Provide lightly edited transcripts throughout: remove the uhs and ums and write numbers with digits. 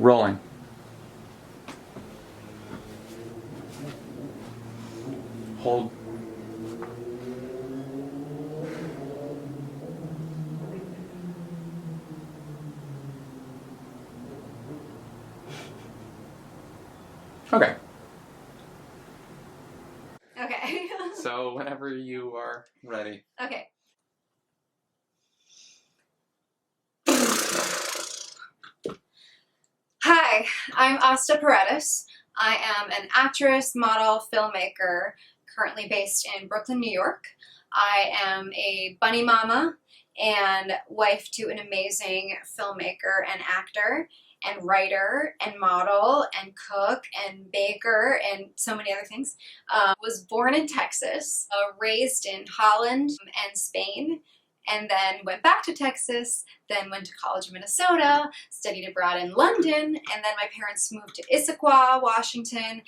Rolling. Hold. Okay. Okay. So whenever you are ready. Okay. Hi, I'm Asta Paredes. I am an actress, model, filmmaker, currently based in Brooklyn, New York. I am a bunny mama and wife to an amazing filmmaker and actor and writer and model and cook and baker and so many other things. Was born in Texas, raised in Holland and Spain, and then went back to Texas, then went to college in Minnesota, studied abroad in London, and then my parents moved to Issaquah, Washington,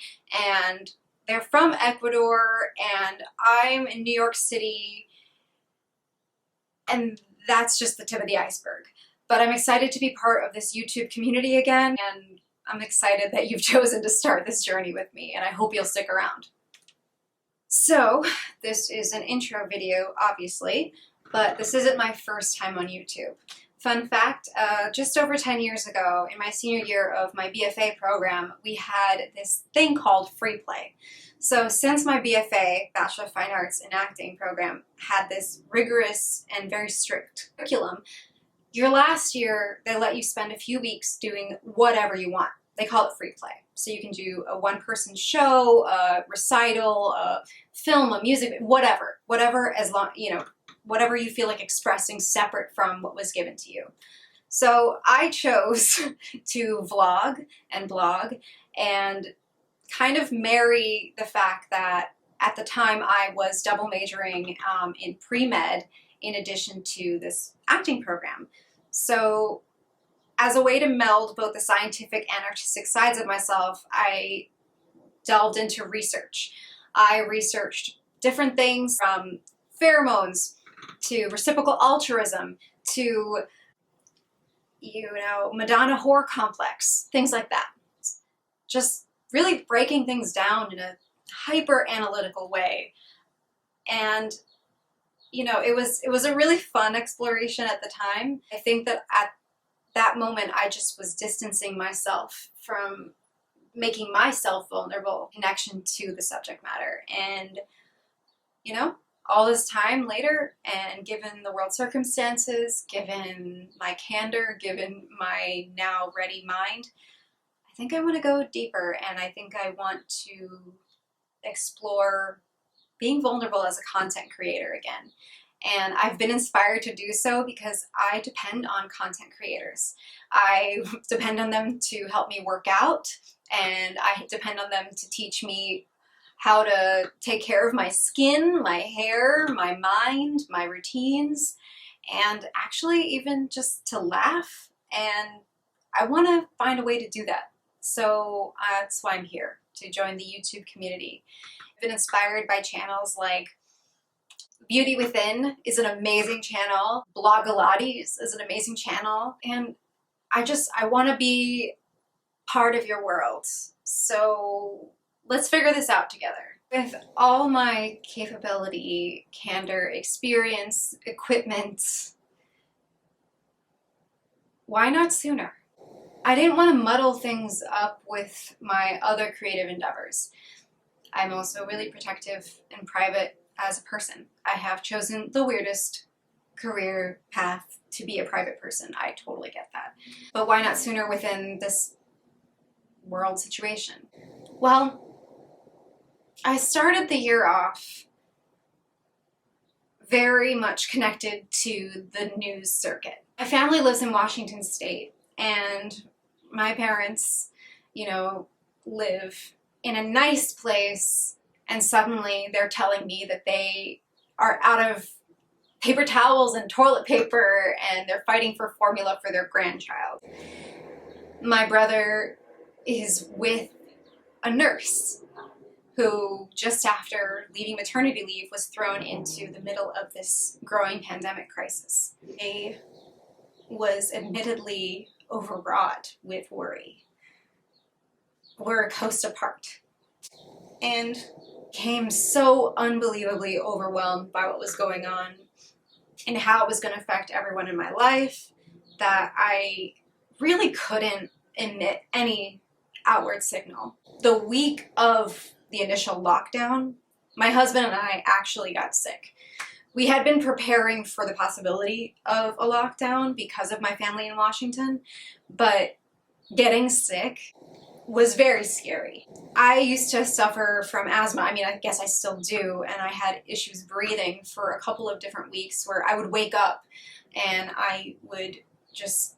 and they're from Ecuador, and I'm in New York City, and that's just the tip of the iceberg. But I'm excited to be part of this YouTube community again, and I'm excited that you've chosen to start this journey with me, and I hope you'll stick around. So, this is an intro video, obviously, but this isn't my first time on YouTube. Fun fact, just over 10 years ago, in my senior year of my BFA program, we had this thing called free play. So since my BFA, Bachelor of Fine Arts in Acting program, had this rigorous and very strict curriculum, your last year, they let you spend a few weeks doing whatever you want. They call it free play. So you can do a one-person show, a recital, a film, a music, whatever, as long, whatever you feel like expressing separate from what was given to you. So I chose to vlog and blog and kind of marry the fact that at the time I was double majoring in pre-med in addition to this acting program. So as a way to meld both the scientific and artistic sides of myself, I delved into research. I researched different things from pheromones to reciprocal altruism to, Madonna whore complex, things like that. Just really breaking things down in a hyper analytical way. And, it was a really fun exploration at the time. I think that at that moment, I just was distancing myself from making myself vulnerable connection to the subject matter. And, all this time later, and given the world circumstances, given my candor, given my now ready mind, I think I want to go deeper, and I think I want to explore being vulnerable as a content creator again. And I've been inspired to do so because I depend on content creators. I depend on them to help me work out, and I depend on them to teach me how to take care of my skin, my hair, my mind, my routines, and actually even just to laugh. And I want to find a way to do that. So that's why I'm here, to join the YouTube community. I've been inspired by channels like Beauty Within is an amazing channel. Blogilates is an amazing channel. And I want to be part of your world. So let's figure this out together. With all my capability, candor, experience, equipment, why not sooner? I didn't want to muddle things up with my other creative endeavors. I'm also really protective and private as a person. I have chosen the weirdest career path to be a private person. I totally get that. But why not sooner within this world situation? Well, I started the year off very much connected to the news circuit. My family lives in Washington State, and my parents, live in a nice place, and suddenly they're telling me that they are out of paper towels and toilet paper, and they're fighting for formula for their grandchild. My brother is with a nurse who, just after leaving maternity leave, was thrown into the middle of this growing pandemic crisis. They was admittedly overwrought with worry. We're a coast apart. And became so unbelievably overwhelmed by what was going on and how it was going to affect everyone in my life that I really couldn't emit any outward signal. The week of the initial lockdown, my husband and I actually got sick. We had been preparing for the possibility of a lockdown because of my family in Washington, but getting sick was very scary. I used to suffer from asthma. I mean, I guess I still do, and I had issues breathing for a couple of different weeks where I would wake up and I would just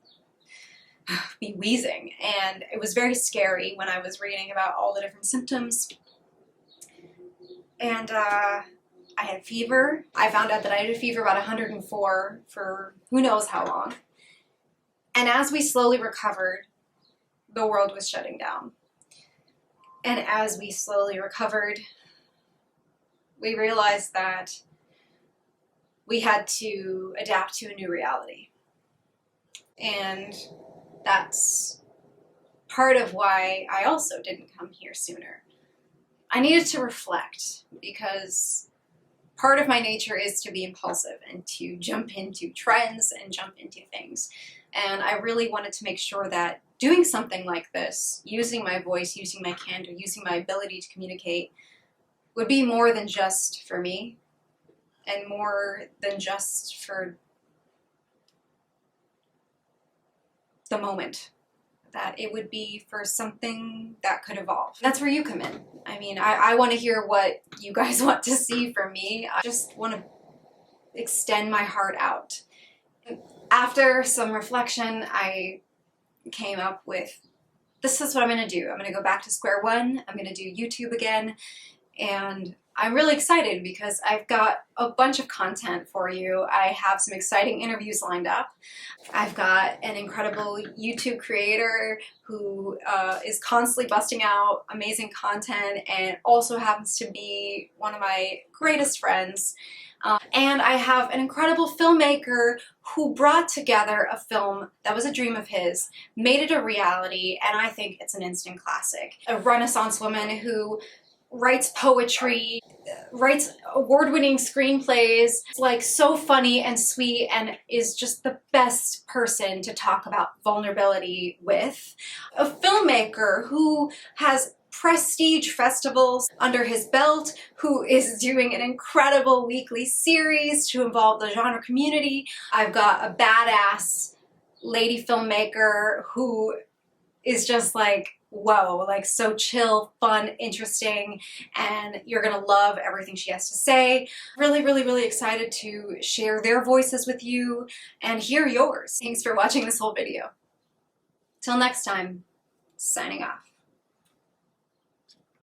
be wheezing, and it was very scary when I was reading about all the different symptoms. And I had fever. I found out that I had a fever about 104 for who knows how long. And as we slowly recovered, the world was shutting down. And as we slowly recovered, we realized that we had to adapt to a new reality. And that's part of why I also didn't come here sooner. I needed to reflect because part of my nature is to be impulsive and to jump into trends and jump into things. And I really wanted to make sure that doing something like this, using my voice, using my candor, using my ability to communicate, would be more than just for me and more than just for the moment. That it would be for something that could evolve. That's where you come in. I mean, I want to hear what you guys want to see from me. I just want to extend my heart out. After some reflection, I came up with, this is what I'm going to do. I'm going to go back to square one. I'm going to do YouTube again. And I'm really excited because I've got a bunch of content for you. I have some exciting interviews lined up. I've got an incredible YouTube creator who is constantly busting out amazing content and also happens to be one of my greatest friends. And I have an incredible filmmaker who brought together a film that was a dream of his, made it a reality, and I think it's an instant classic. A Renaissance woman who writes poetry, writes award-winning screenplays, like so funny and sweet, and is just the best person to talk about vulnerability with. A filmmaker who has prestige festivals under his belt, who is doing an incredible weekly series to involve the genre community. I've got a badass lady filmmaker who is just like, whoa, like so chill, fun, interesting, and you're gonna love everything she has to say. Really, really, really excited to share their voices with you and hear yours. Thanks for watching this whole video. Till next time, signing off.